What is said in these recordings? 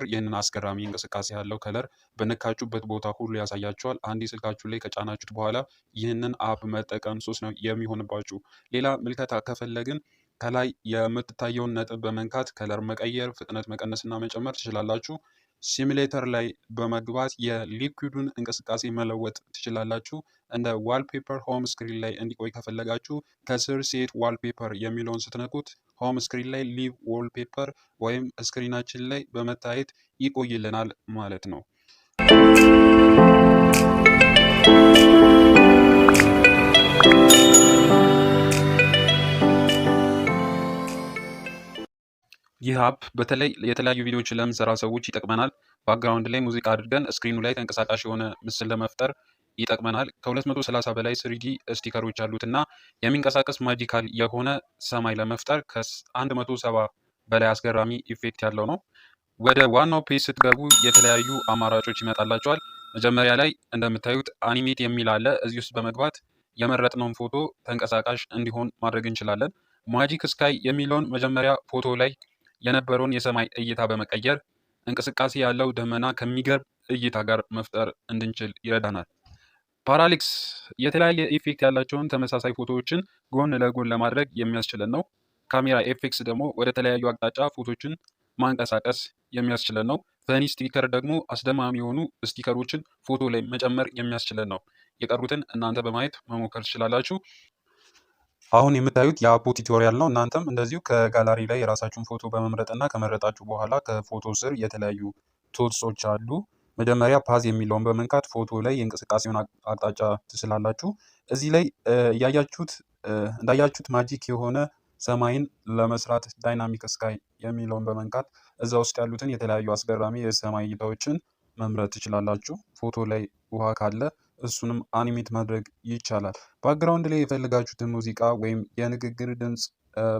ቁጥር ይህንን አስገራሚ እንቅስቃሴ ያለው ከለር በነካችሁበት ቦታ ሁሉ ያሳያችኋል። አንዴ ስልካችሁ ላይ ከጫናችሁት በኋላ ይህንን አፕ መጠቀም ሶስት ነው የሚሆንባችሁ። ሌላ ምልከታ ከፈለግን ከላይ የምትታየውን ነጥብ በመንካት ከለር መቀየር፣ ፍጥነት መቀነስና መጨመር ትችላላችሁ። ሲሙሌተር ላይ በመግባት የሊኩዊዱን እንቅስቃሴ መለወጥ ትችላላችሁ። እንደ ዋልፔፐር ሆም ስክሪን ላይ እንዲቆይ ከፈለጋችሁ ከስር ሴት ዋልፔፐር የሚለውን ስትነኩት ሆም ስክሪን ላይ ሊቭ ዋልፔፐር ወይም ስክሪናችን ላይ በመታየት ይቆይልናል ማለት ነው። ይህ አፕ በተለይ የተለያዩ ቪዲዮዎችን ለምንሰራ ሰዎች ይጠቅመናል። ባክግራውንድ ላይ ሙዚቃ አድርገን ስክሪኑ ላይ ተንቀሳቃሽ የሆነ ምስል ለመፍጠር ይጠቅመናል። ከ230 በላይ ስሪዲ ስቲከሮች አሉት እና የሚንቀሳቀስ ማጂካል የሆነ ሰማይ ለመፍጠር ከ170 በላይ አስገራሚ ኢፌክት ያለው ነው። ወደ ዋናው ፔጅ ስትገቡ የተለያዩ አማራጮች ይመጣላቸዋል። መጀመሪያ ላይ እንደምታዩት አኒሜት የሚል አለ። እዚህ ውስጥ በመግባት የመረጥነውን ፎቶ ተንቀሳቃሽ እንዲሆን ማድረግ እንችላለን። ማጂክ ስካይ የሚለውን መጀመሪያ ፎቶ ላይ የነበረውን የሰማይ እይታ በመቀየር እንቅስቃሴ ያለው ደመና ከሚገርም እይታ ጋር መፍጠር እንድንችል ይረዳናል። ፓራሌክስ የተለያየ ኢፌክት ያላቸውን ተመሳሳይ ፎቶዎችን ጎን ለጎን ለማድረግ የሚያስችለን ነው። ካሜራ ኤፌክስ ደግሞ ወደ ተለያዩ አቅጣጫ ፎቶችን ማንቀሳቀስ የሚያስችለን ነው። ፈኒ ስቲከር ደግሞ አስደማሚ የሆኑ ስቲከሮችን ፎቶ ላይ መጨመር የሚያስችለን ነው። የቀሩትን እናንተ በማየት መሞከር ትችላላችሁ። አሁን የምታዩት የአፑ ቱቶሪያል ነው። እናንተም እንደዚሁ ከጋላሪ ላይ የራሳችሁን ፎቶ በመምረጥ እና ከመረጣችሁ በኋላ ከፎቶ ስር የተለያዩ ቱልሶች አሉ። መጀመሪያ ፓዝ የሚለውን በመንካት ፎቶ ላይ የእንቅስቃሴውን አቅጣጫ ትስላላችሁ። እዚህ ላይ እንዳያችሁት ማጂክ የሆነ ሰማይን ለመስራት ዳይናሚክ ስካይ የሚለውን በመንካት እዛ ውስጥ ያሉትን የተለያዩ አስገራሚ የሰማይ እይታዎችን መምረጥ ትችላላችሁ። ፎቶ ላይ ውሃ ካለ እሱንም አኒሜት ማድረግ ይቻላል። ባክግራውንድ ላይ የፈለጋችሁትን ሙዚቃ ወይም የንግግር ድምፅ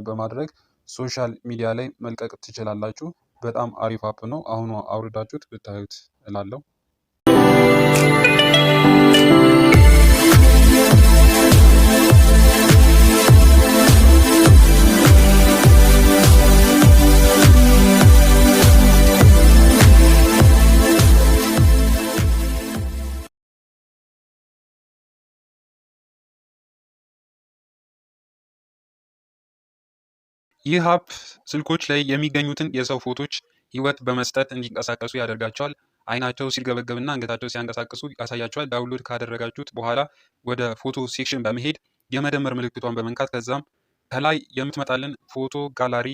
በማድረግ ሶሻል ሚዲያ ላይ መልቀቅ ትችላላችሁ። በጣም አሪፍ አፕ ነው። አሁኑ አውርዳችሁት ብታዩት እላለሁ። ይህ አፕ ስልኮች ላይ የሚገኙትን የሰው ፎቶች ህይወት በመስጠት እንዲንቀሳቀሱ ያደርጋቸዋል። አይናቸው ሲርገበገብና አንገታቸው ሲያንቀሳቅሱ ያሳያቸዋል። ዳውንሎድ ካደረጋችሁት በኋላ ወደ ፎቶ ሴክሽን በመሄድ የመደመር ምልክቷን በመንካት ከዛም ከላይ የምትመጣልን ፎቶ ጋላሪ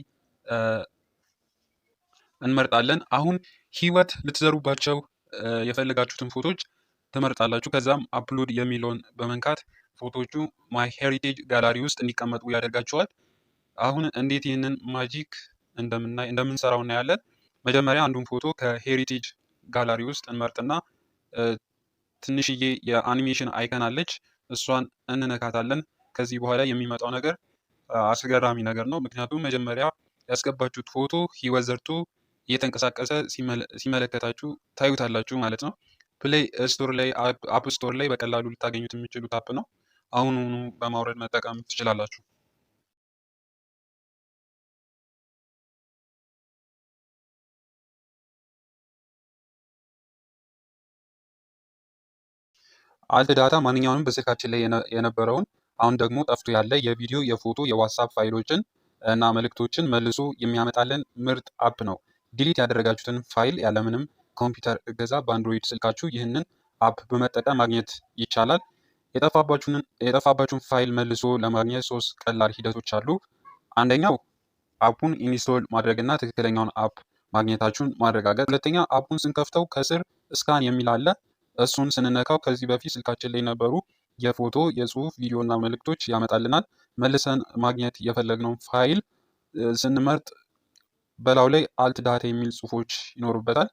እንመርጣለን። አሁን ህይወት ልትዘሩባቸው የፈለጋችሁትን ፎቶች ትመርጣላችሁ። ከዛም አፕሎድ የሚለውን በመንካት ፎቶቹ ማይ ሄሪቴጅ ጋላሪ ውስጥ እንዲቀመጡ ያደርጋቸዋል። አሁን እንዴት ይህንን ማጂክ እንደምንሰራው እናያለን። መጀመሪያ አንዱን ፎቶ ከሄሪቴጅ ጋላሪ ውስጥ እንመርጥና ትንሽዬ የአኒሜሽን አይከን አለች፣ እሷን እንነካታለን። ከዚህ በኋላ የሚመጣው ነገር አስገራሚ ነገር ነው። ምክንያቱም መጀመሪያ ያስገባችሁት ፎቶ ህይወት ዘርቶ እየተንቀሳቀሰ ሲመለከታችሁ ታዩታላችሁ ማለት ነው። ፕሌይ ስቶር ላይ አፕ ስቶር ላይ በቀላሉ ልታገኙት የሚችሉት አፕ ነው። አሁኑኑ በማውረድ መጠቀም ትችላላችሁ። አልት ዳታ ማንኛውንም በስልካችን ላይ የነበረውን አሁን ደግሞ ጠፍቶ ያለ የቪዲዮ፣ የፎቶ፣ የዋትሳፕ ፋይሎችን እና መልእክቶችን መልሶ የሚያመጣልን ምርጥ አፕ ነው። ዲሊት ያደረጋችሁትን ፋይል ያለምንም ኮምፒውተር እገዛ በአንድሮይድ ስልካችሁ ይህንን አፕ በመጠቀም ማግኘት ይቻላል። የጠፋባችሁን ፋይል መልሶ ለማግኘት 3 ቀላል ሂደቶች አሉ። አንደኛው አፑን ኢንስቶል ማድረግና ትክክለኛውን አፕ ማግኘታችሁን ማረጋገጥ። ሁለተኛ አፑን ስንከፍተው ከስር ስካን የሚል አለ። እሱን ስንነካው ከዚህ በፊት ስልካችን ላይ የነበሩ የፎቶ፣ የጽሁፍ፣ ቪዲዮ እና መልእክቶች ያመጣልናል። መልሰን ማግኘት የፈለግነውን ፋይል ስንመርጥ በላዩ ላይ አልት ዳታ የሚል ጽሁፎች ይኖሩበታል።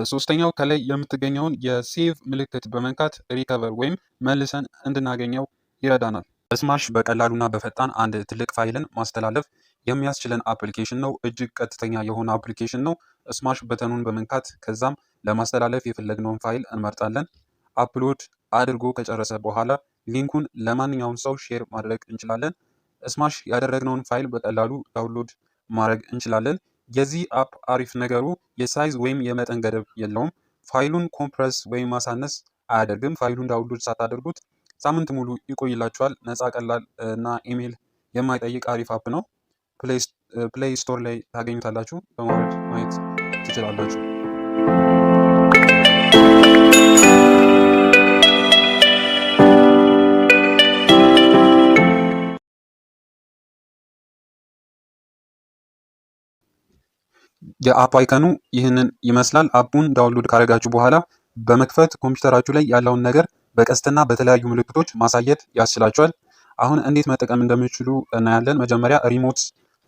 ሶስተኛው ከላይ የምትገኘውን የሴቭ ምልክት በመንካት ሪከቨር ወይም መልሰን እንድናገኘው ይረዳናል። ስማሽ በቀላሉና በፈጣን አንድ ትልቅ ፋይልን ማስተላለፍ የሚያስችለን አፕሊኬሽን ነው። እጅግ ቀጥተኛ የሆነ አፕሊኬሽን ነው። ስማሽ በተኑን በመንካት ከዛም ለማስተላለፍ የፈለግነውን ፋይል እንመርጣለን። አፕሎድ አድርጎ ከጨረሰ በኋላ ሊንኩን ለማንኛውም ሰው ሼር ማድረግ እንችላለን። ስማሽ ያደረግነውን ፋይል በቀላሉ ዳውንሎድ ማድረግ እንችላለን። የዚህ አፕ አሪፍ ነገሩ የሳይዝ ወይም የመጠን ገደብ የለውም። ፋይሉን ኮምፕረስ ወይም ማሳነስ አያደርግም። ፋይሉን ዳውንሎድ ሳታደርጉት ሳምንት ሙሉ ይቆይላችኋል። ነፃ፣ ቀላል እና ኢሜይል የማይጠይቅ አሪፍ አፕ ነው። ፕሌይ ስቶር ላይ ታገኙታላችሁ። በማውረድ ማየት ትችላላችሁ። የአፕ አይከኑ ይህንን ይመስላል። አፑን ዳውንሎድ ካደረጋችሁ በኋላ በመክፈት ኮምፒውተራችሁ ላይ ያለውን ነገር በቀስትና በተለያዩ ምልክቶች ማሳየት ያስችላችኋል። አሁን እንዴት መጠቀም እንደምትችሉ እናያለን። መጀመሪያ ሪሞት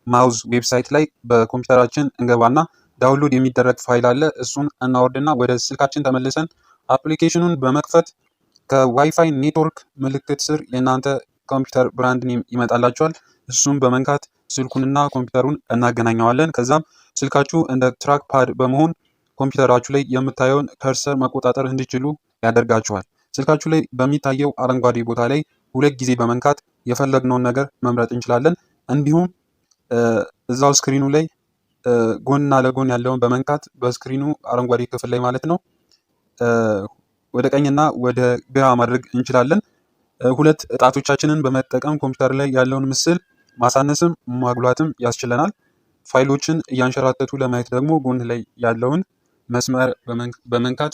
ማውዝ ዌብሳይት ላይ በኮምፒውተራችን እንገባና ዳውንሎድ የሚደረግ ፋይል አለ። እሱን እናወርድና ወደ ስልካችን ተመልሰን አፕሊኬሽኑን በመክፈት ከዋይፋይ ኔትወርክ ምልክት ስር የእናንተ ኮምፒውተር ብራንድ ኔም ይመጣላችኋል። እሱን በመንካት ስልኩንና ኮምፒውተሩን እናገናኘዋለን። ከዛም ስልካችሁ እንደ ትራክ ፓድ በመሆን ኮምፒውተራችሁ ላይ የምታየውን ከርሰር መቆጣጠር እንዲችሉ ያደርጋችኋል። ስልካችሁ ላይ በሚታየው አረንጓዴ ቦታ ላይ 2 ጊዜ በመንካት የፈለግነውን ነገር መምረጥ እንችላለን። እንዲሁም እዛው ስክሪኑ ላይ ጎንና ለጎን ያለውን በመንካት በስክሪኑ አረንጓዴ ክፍል ላይ ማለት ነው ወደ ቀኝና ወደ ግራ ማድረግ እንችላለን። 2 ጣቶቻችንን በመጠቀም ኮምፒውተር ላይ ያለውን ምስል ማሳነስም ማጉላትም ያስችለናል። ፋይሎችን እያንሸራተቱ ለማየት ደግሞ ጎን ላይ ያለውን መስመር በመንካት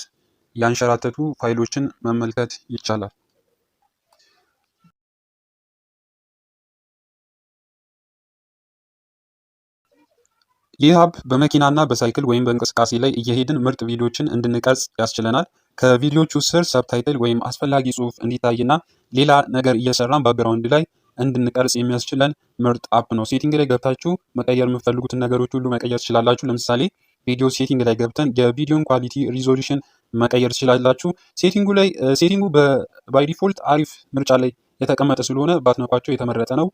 ያንሸራተቱ ፋይሎችን መመልከት ይቻላል። ይህ አፕ በመኪናና በሳይክል ወይም በእንቅስቃሴ ላይ እየሄድን ምርጥ ቪዲዮዎችን እንድንቀርጽ ያስችለናል። ከቪዲዮቹ ስር ሰብታይትል ወይም አስፈላጊ ጽሑፍ እንዲታይና ሌላ ነገር እየሰራን ባክግራውንድ ላይ እንድንቀርጽ የሚያስችለን ምርጥ አፕ ነው። ሴቲንግ ላይ ገብታችሁ መቀየር የምትፈልጉትን ነገሮች ሁሉ መቀየር ትችላላችሁ። ለምሳሌ ቪዲዮ ሴቲንግ ላይ ገብተን የቪዲዮን ኳሊቲ ሪዞሉሽን መቀየር ትችላላችሁ። ሴቲንጉ ባይ ዲፎልት አሪፍ ምርጫ ላይ የተቀመጠ ስለሆነ ባትነኳቸው የተመረጠ ነው።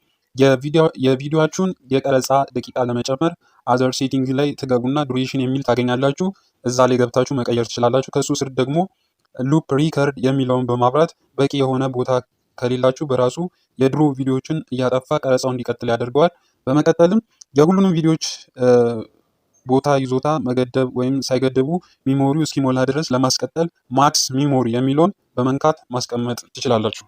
የቪዲዮአችሁን የቀረጻ ደቂቃ ለመጨመር አዘር ሴቲንግ ላይ ትገቡና ዱሬሽን የሚል ታገኛላችሁ። እዛ ላይ ገብታችሁ መቀየር ትችላላችሁ። ከሱ ስር ደግሞ ሉፕ ሪከርድ የሚለውን በማብራት በቂ የሆነ ቦታ ከሌላችሁ በራሱ የድሮ ቪዲዮዎችን እያጠፋ ቀረጻው እንዲቀጥል ያደርገዋል። በመቀጠልም የሁሉንም ቪዲዮዎች ቦታ ይዞታ መገደብ ወይም ሳይገድቡ ሚሞሪው እስኪሞላ ድረስ ለማስቀጠል ማክስ ሚሞሪ የሚለውን በመንካት ማስቀመጥ ትችላላችሁ።